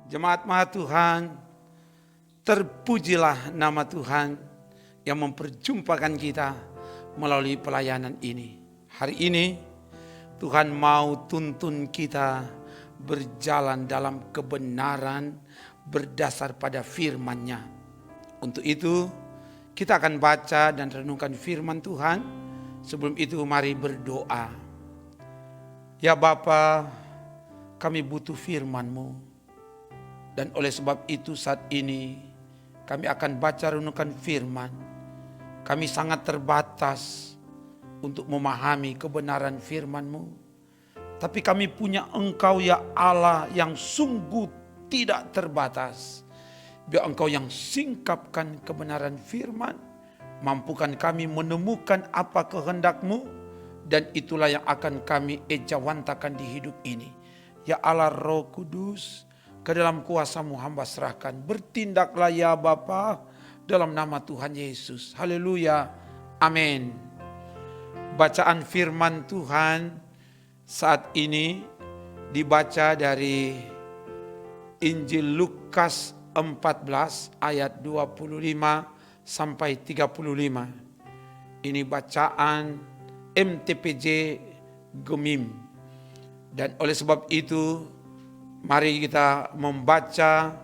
Jemaat Maha Tuhan, terpujilah nama Tuhan yang memperjumpakan kita melalui pelayanan ini. Hari ini Tuhan mau tuntun kita berjalan dalam kebenaran berdasar pada firman-Nya. Untuk itu kita akan baca dan renungkan firman Tuhan. Sebelum itu mari berdoa. Ya Bapa, kami butuh firman-Mu. Dan oleh sebab itu saat ini kami akan baca renungkan firman. Kami sangat terbatas untuk memahami kebenaran firman-Mu. Tapi kami punya Engkau ya Allah yang sungguh tidak terbatas. Biar Engkau yang singkapkan kebenaran firman. Mampukan kami menemukan apa kehendak-Mu. Dan itulah yang akan kami ejawantakan di hidup ini. Ya Allah Roh Kudus, ke dalam kuasa-Mu hamba serahkan. Bertindaklah ya Bapa dalam nama Tuhan Yesus. Haleluya. Amin. Bacaan firman Tuhan saat ini dibaca dari Injil Lukas 14 ayat 25 sampai 35. Ini bacaan MTPJ Gemim. Dan oleh sebab itu mari kita membaca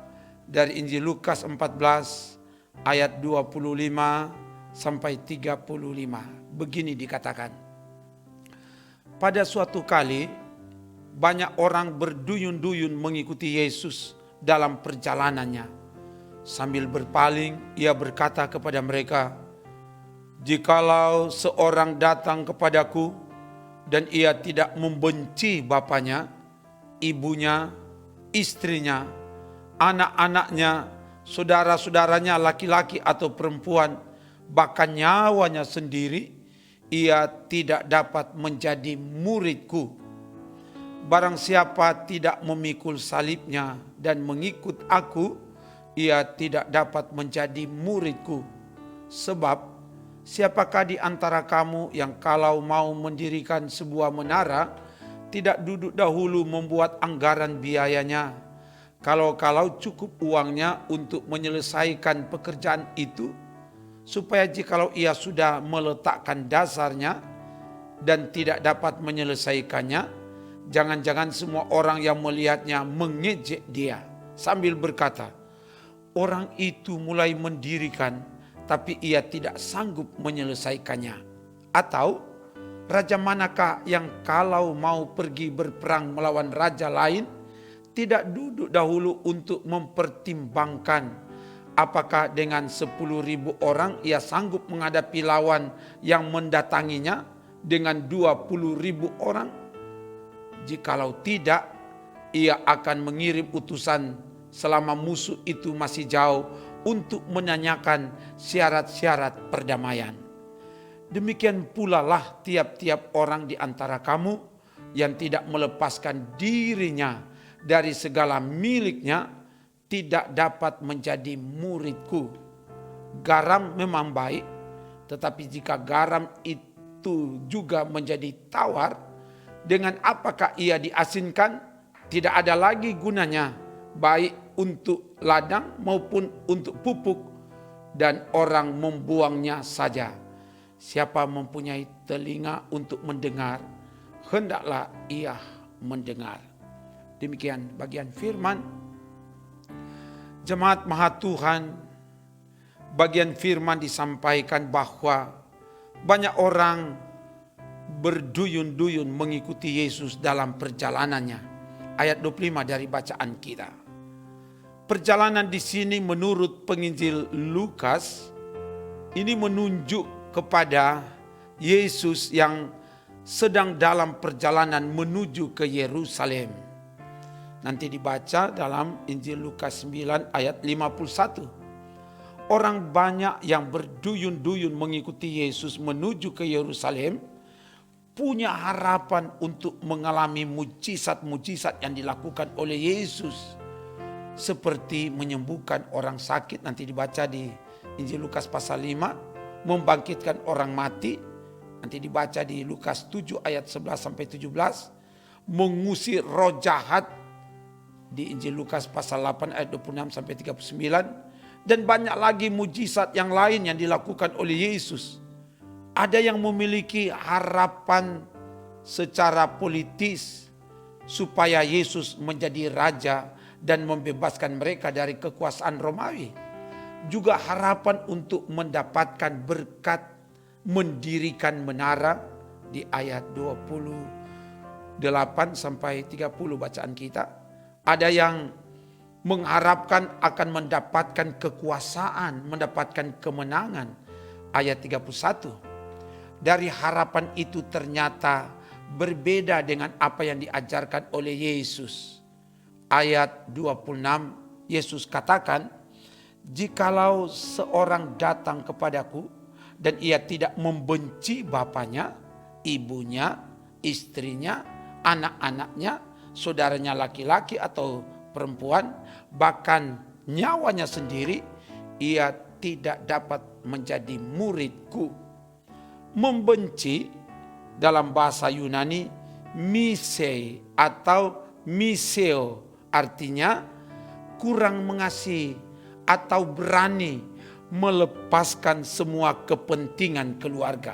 dari Injil Lukas 14 ayat 25 sampai 35. Begini dikatakan. Pada suatu kali banyak orang berduyun-duyun mengikuti Yesus dalam perjalanannya. Sambil berpaling ia berkata kepada mereka, "Jikalau seorang datang kepadaku dan ia tidak membenci bapanya, ibunya, istrinya, anak-anaknya, saudara-saudaranya laki-laki atau perempuan, bahkan nyawanya sendiri, ia tidak dapat menjadi muridku. Barang siapa tidak memikul salibnya dan mengikut aku, ia tidak dapat menjadi muridku. Sebab siapakah di antara kamu yang kalau mau mendirikan sebuah menara, tidak duduk dahulu membuat anggaran biayanya? Kalau-kalau cukup uangnya untuk menyelesaikan pekerjaan itu, supaya jikalau ia sudah meletakkan dasarnya dan tidak dapat menyelesaikannya, jangan-jangan semua orang yang melihatnya mengejek dia sambil berkata, orang itu mulai mendirikan tapi ia tidak sanggup menyelesaikannya. Atau raja manakah yang kalau mau pergi berperang melawan raja lain, tidak duduk dahulu untuk mempertimbangkan apakah dengan 10.000 orang ia sanggup menghadapi lawan yang mendatanginya dengan 20.000 orang? Jikalau tidak, ia akan mengirim utusan selama musuh itu masih jauh untuk menanyakan syarat-syarat perdamaian. Demikian pula lah tiap-tiap orang di antara kamu yang tidak melepaskan dirinya dari segala miliknya tidak dapat menjadi muridku. Garam memang baik, tetapi jika garam itu juga menjadi tawar, dengan apakah ia diasinkan? Tidak ada lagi gunanya, baik untuk ladang maupun untuk pupuk, dan orang membuangnya saja. Siapa mempunyai telinga untuk mendengar, hendaklah ia mendengar." Demikian bagian firman. Jemaat Maha Tuhan, bagian firman disampaikan bahwa banyak orang berduyun-duyun mengikuti Yesus dalam perjalanannya. Ayat 25 dari bacaan kita. Perjalanan di sini menurut penginjil Lukas ini menunjuk kepada Yesus yang sedang dalam perjalanan menuju ke Yerusalem. Nanti dibaca dalam Injil Lukas 9 ayat 51. Orang banyak yang berduyun-duyun mengikuti Yesus menuju ke Yerusalem punya harapan untuk mengalami mujizat-mujizat yang dilakukan oleh Yesus. Seperti menyembuhkan orang sakit, nanti dibaca di Injil Lukas pasal 5, membangkitkan orang mati, nanti dibaca di Lukas 7 ayat 11 sampai 17, mengusir roh jahat di Injil Lukas pasal 8 ayat 26 sampai 39. Dan banyak lagi mujizat yang lain yang dilakukan oleh Yesus. Ada yang memiliki harapan secara politis supaya Yesus menjadi raja dan membebaskan mereka dari kekuasaan Romawi. Juga harapan untuk mendapatkan berkat mendirikan menara di ayat 28 sampai 30 bacaan kita. Ada yang mengharapkan akan mendapatkan kekuasaan, mendapatkan kemenangan. Ayat 31. Dari harapan itu ternyata berbeda dengan apa yang diajarkan oleh Yesus. Ayat 26, Yesus katakan, jikalau seorang datang kepadaku dan ia tidak membenci bapaknya, ibunya, istrinya, anak-anaknya, saudaranya laki-laki atau perempuan, bahkan nyawanya sendiri, ia tidak dapat menjadi muridku. Membenci dalam bahasa Yunani misei atau miseo, artinya kurang mengasihi atau berani melepaskan semua kepentingan keluarga.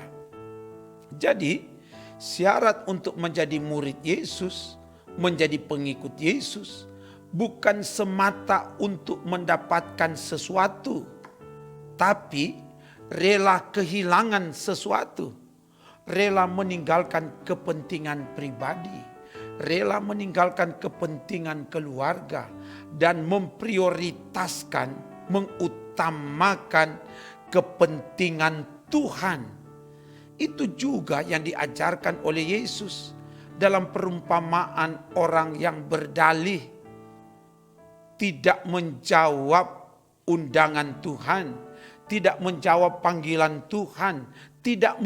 Jadi syarat untuk menjadi murid Yesus, menjadi pengikut Yesus, bukan semata untuk mendapatkan sesuatu, tapi rela kehilangan sesuatu, rela meninggalkan kepentingan pribadi, rela meninggalkan kepentingan keluarga, dan memprioritaskan, mengutamakan kepentingan Tuhan. Itu juga yang diajarkan oleh Yesus dalam perumpamaan orang yang berdalih, tidak menjawab undangan Tuhan, tidak menjawab panggilan Tuhan, tidak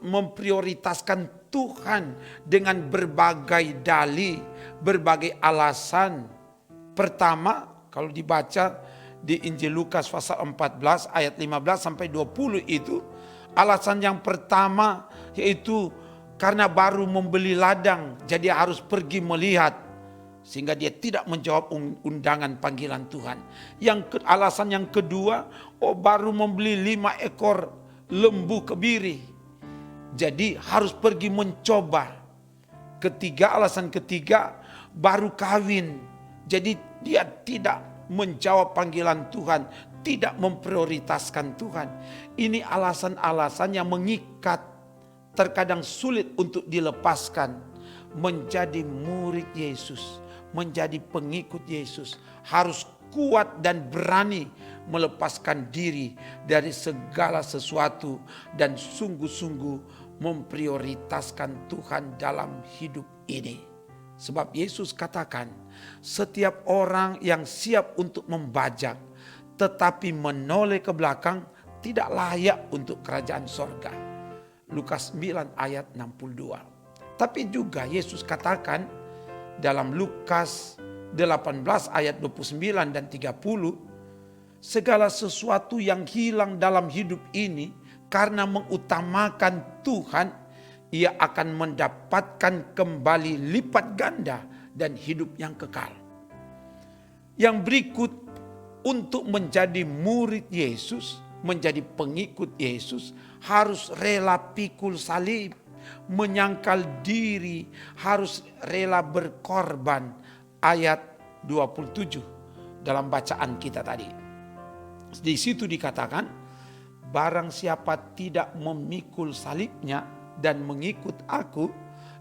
memprioritaskan Tuhan dengan berbagai dalih, berbagai alasan. Pertama, kalau dibaca di Injil Lukas pasal 14 ayat 15 sampai 20 itu, alasan yang pertama yaitu karena baru membeli ladang, jadi harus pergi melihat, sehingga dia tidak menjawab undangan panggilan Tuhan. Alasan yang kedua, baru membeli 5 ekor lembu kebiri, jadi harus pergi mencoba. Alasan ketiga, baru kawin, jadi dia tidak menjawab panggilan Tuhan, tidak memprioritaskan Tuhan. Ini alasan-alasan yang mengikat, terkadang sulit untuk dilepaskan. Menjadi murid Yesus, menjadi pengikut Yesus, harus kuat dan berani melepaskan diri dari segala sesuatu dan sungguh-sungguh memprioritaskan Tuhan dalam hidup ini. Sebab Yesus katakan, setiap orang yang siap untuk membajak tetapi menoleh ke belakang tidak layak untuk kerajaan sorga. Lukas 9 ayat 62. Tapi juga Yesus katakan dalam Lukas 18 ayat 29 dan 30, segala sesuatu yang hilang dalam hidup ini karena mengutamakan Tuhan, ia akan mendapatkan kembali lipat ganda dan hidup yang kekal. Yang berikut, untuk menjadi murid Yesus, menjadi pengikut Yesus, harus rela pikul salib, menyangkal diri, harus rela berkorban. Ayat 27 dalam bacaan kita tadi. Di situ dikatakan, barang siapa tidak memikul salibnya dan mengikut aku,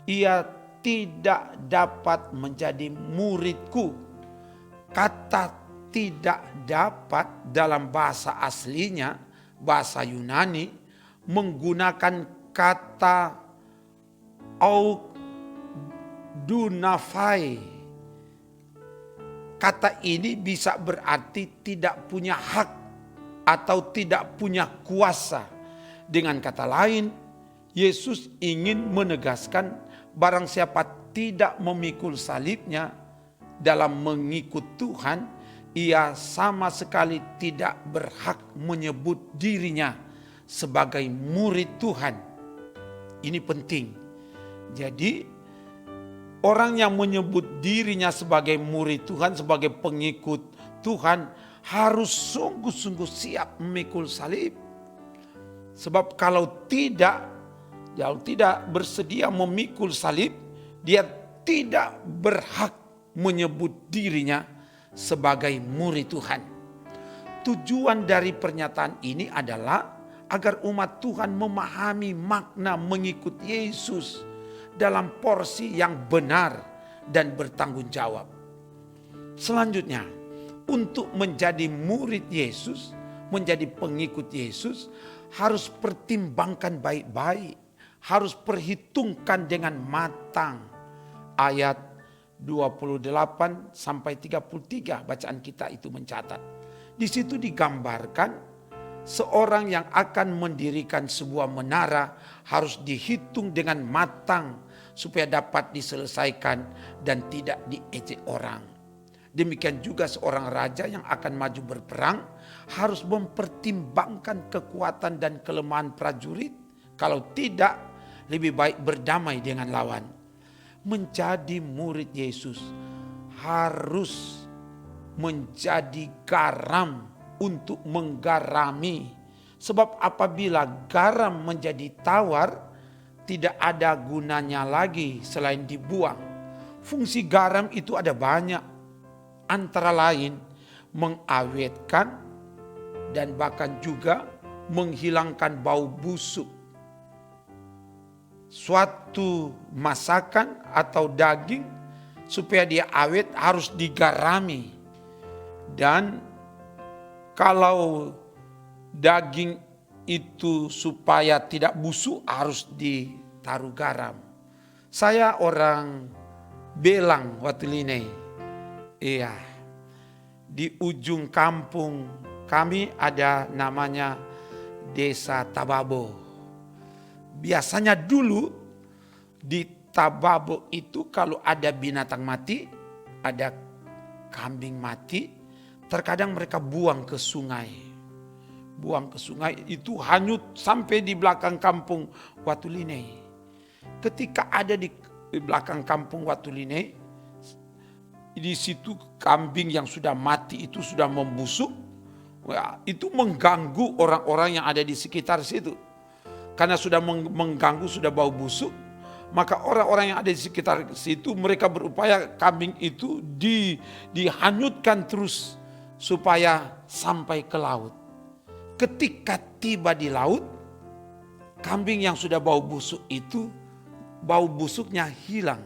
ia tidak dapat menjadi muridku. Kata tidak dapat dalam bahasa aslinya, bahasa Yunani, menggunakan kata dunafai. Kata ini bisa berarti tidak punya hak atau tidak punya kuasa. Dengan kata lain, Yesus ingin menegaskan barang siapa tidak memikul salibnya dalam mengikut Tuhan, ia sama sekali tidak berhak menyebut dirinya sebagai murid Tuhan. Ini penting. Jadi Orang yang menyebut dirinya sebagai murid Tuhan, sebagai pengikut Tuhan, harus sungguh-sungguh siap memikul salib. Sebab kalau tidak bersedia memikul salib, dia tidak berhak menyebut dirinya sebagai murid Tuhan. Tujuan dari pernyataan ini adalah agar umat Tuhan memahami makna mengikut Yesus dalam porsi yang benar dan bertanggung jawab. Selanjutnya, untuk menjadi murid Yesus, menjadi pengikut Yesus, harus pertimbangkan baik-baik, harus perhitungkan dengan matang. Ayat 28 sampai 33 bacaan kita itu mencatat. Di situ digambarkan seorang yang akan mendirikan sebuah menara harus dihitung dengan matang supaya dapat diselesaikan dan tidak diejek orang. Demikian juga seorang raja yang akan maju berperang harus mempertimbangkan kekuatan dan kelemahan prajurit. Kalau tidak, lebih baik berdamai dengan lawan. Menjadi murid Yesus harus menjadi garam untuk menggarami. Sebab apabila garam menjadi tawar, tidak ada gunanya lagi selain dibuang. Fungsi garam itu ada banyak. Antara lain mengawetkan dan bahkan juga menghilangkan bau busuk. Suatu masakan atau daging supaya dia awet harus digarami. Dan kalau daging itu supaya tidak busuk harus ditaruh garam. Saya orang Belang Watulinei. Iya. Di ujung kampung kami ada namanya Desa Tababo. Biasanya dulu di Tababo itu kalau ada binatang mati, ada kambing mati, terkadang mereka buang ke sungai. Buang ke sungai itu hanyut sampai di belakang kampung Watulinei. Ketika ada di belakang kampung Watulinei, di situ kambing yang sudah mati itu sudah membusuk, itu mengganggu orang-orang yang ada di sekitar situ. Karena sudah mengganggu, sudah bau busuk, maka orang-orang yang ada di sekitar situ mereka berupaya kambing itu dihanyutkan terus supaya sampai ke laut. Ketika tiba di laut, kambing yang sudah bau busuk itu, bau busuknya hilang.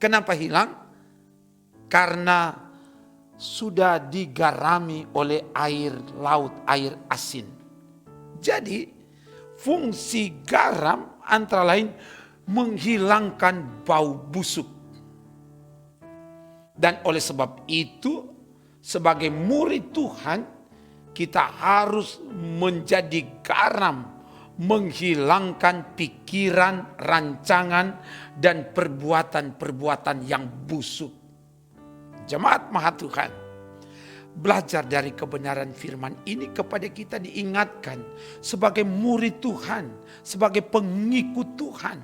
Kenapa hilang? Karena sudah digarami oleh air laut, air asin. Jadi fungsi garam antara lain menghilangkan bau busuk. Dan oleh sebab itu, sebagai murid Tuhan, kita harus menjadi garam, menghilangkan pikiran, rancangan, dan perbuatan-perbuatan yang busuk. Jemaat Maha Tuhan, belajar dari kebenaran firman ini kepada kita diingatkan sebagai murid Tuhan, sebagai pengikut Tuhan,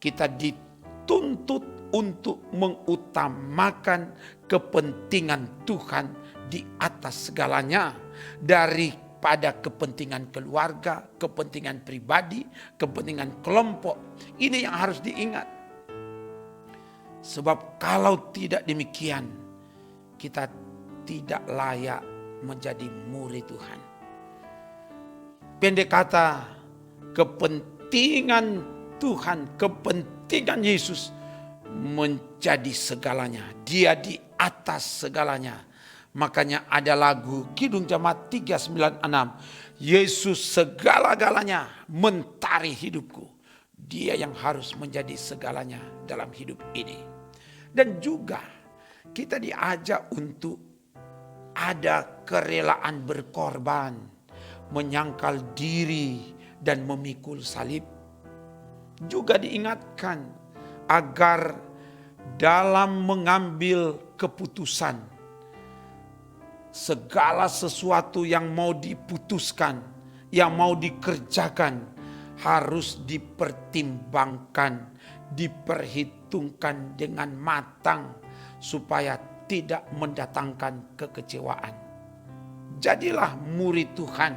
kita dituntut untuk mengutamakan kepentingan Tuhan di atas segalanya, daripada kepentingan keluarga, kepentingan pribadi, kepentingan kelompok. Ini yang harus diingat. Sebab kalau tidak demikian, kita tidak layak menjadi murid Tuhan. Pendek kata, kepentingan Tuhan, kepentingan Yesus menjadi segalanya. Dia di atas segalanya. Makanya ada lagu Kidung Jemaat 396. Yesus segala-galanya, mentari hidupku. Dia yang harus menjadi segalanya dalam hidup ini. Dan juga kita diajak untuk ada kerelaan berkorban, menyangkal diri dan memikul salib. Juga diingatkan agar dalam mengambil keputusan, segala sesuatu yang mau diputuskan, yang mau dikerjakan, harus dipertimbangkan diperhitungkan dengan matang supaya tidak mendatangkan kekecewaan. Jadilah murid Tuhan,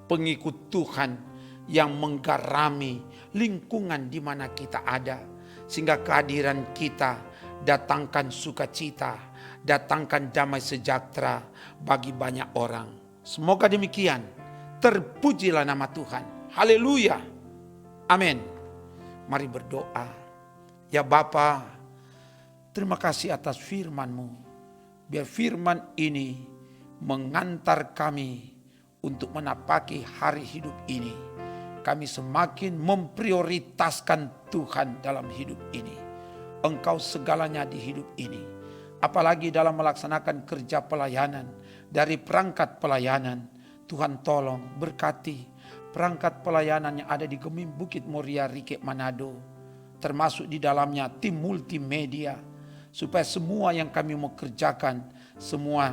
pengikut Tuhan yang menggarami lingkungan di mana kita ada, sehingga kehadiran kita datangkan sukacita, datangkan damai sejahtera bagi banyak orang. Semoga demikian. Terpujilah nama Tuhan. Haleluya. Amin. Mari berdoa. Ya Bapa, terima kasih atas firman-Mu. Biar firman ini mengantar kami untuk menapaki hari hidup ini. Kami semakin memprioritaskan Tuhan dalam hidup ini. Engkau segalanya di hidup ini. Apalagi dalam melaksanakan kerja pelayanan, dari perangkat pelayanan, Tuhan tolong berkati perangkat pelayanan yang ada di Gemim Bukit Moria Rike Manado, termasuk di dalamnya tim multimedia, supaya semua yang kami mau kerjakan, semua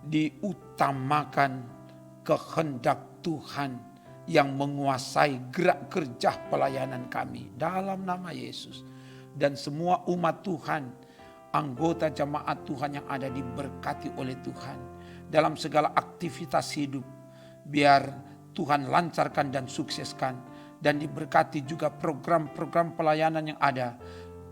diutamakan kehendak Tuhan yang menguasai gerak kerja pelayanan kami dalam nama Yesus. Dan semua umat Tuhan, anggota jemaat Tuhan yang ada diberkati oleh Tuhan dalam segala aktivitas hidup. Biar Tuhan lancarkan dan sukseskan, dan diberkati juga program-program pelayanan yang ada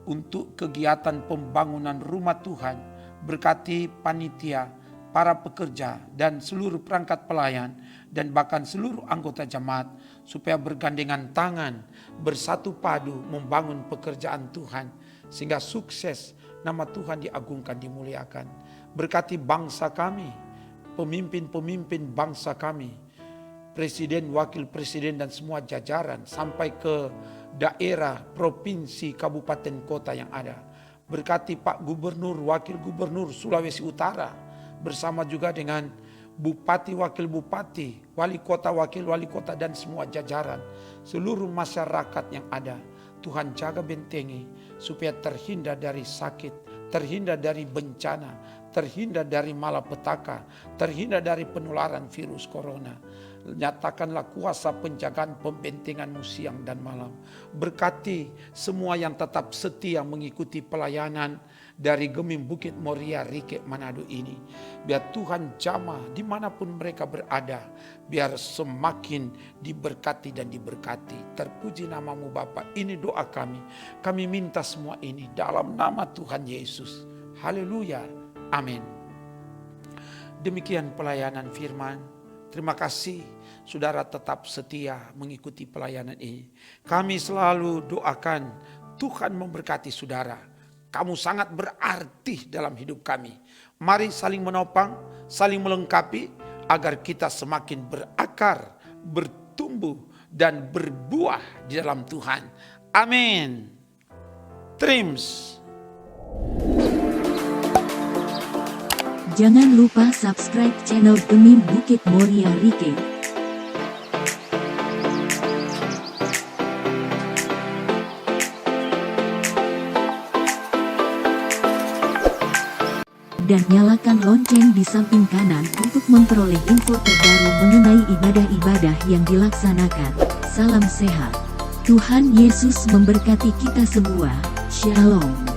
untuk kegiatan pembangunan rumah Tuhan. Berkati panitia, para pekerja dan seluruh perangkat pelayan dan bahkan seluruh anggota jemaat, supaya bergandengan tangan, bersatu padu membangun pekerjaan Tuhan sehingga sukses, nama Tuhan diagungkan, dimuliakan. Berkati bangsa kami, pemimpin-pemimpin bangsa kami, presiden, wakil presiden dan semua jajaran sampai ke daerah, provinsi, kabupaten, kota yang ada. Berkati Pak Gubernur, Wakil Gubernur Sulawesi Utara bersama juga dengan Bupati, Wakil Bupati, Wali Kota, Wakil Wali Kota dan semua jajaran, seluruh masyarakat yang ada. Tuhan jaga bentengi supaya terhindar dari sakit, terhindar dari bencana, terhindar dari malapetaka, terhindar dari penularan virus corona. Nyatakanlah kuasa penjagaan pembentengan-Mu siang dan malam. Berkati semua yang tetap setia mengikuti pelayanan dari Gemim Bukit Moria Rike Manado ini. Biar Tuhan jamah dimanapun mereka berada, biar semakin diberkati dan diberkati. Terpuji nama-Mu Bapa. Ini doa kami. Kami minta semua ini dalam nama Tuhan Yesus. Haleluya. Amin. Demikian pelayanan firman. Terima kasih saudara tetap setia mengikuti pelayanan ini. Kami selalu doakan Tuhan memberkati saudara. Kamu sangat berarti dalam hidup kami. Mari saling menopang, saling melengkapi agar kita semakin berakar, bertumbuh dan berbuah di dalam Tuhan. Amin. Trims. Jangan lupa subscribe channel Gemim Bukit Moria Rike. Dan nyalakan lonceng di samping kanan untuk memperoleh info terbaru mengenai ibadah-ibadah yang dilaksanakan. Salam sehat. Tuhan Yesus memberkati kita semua. Shalom.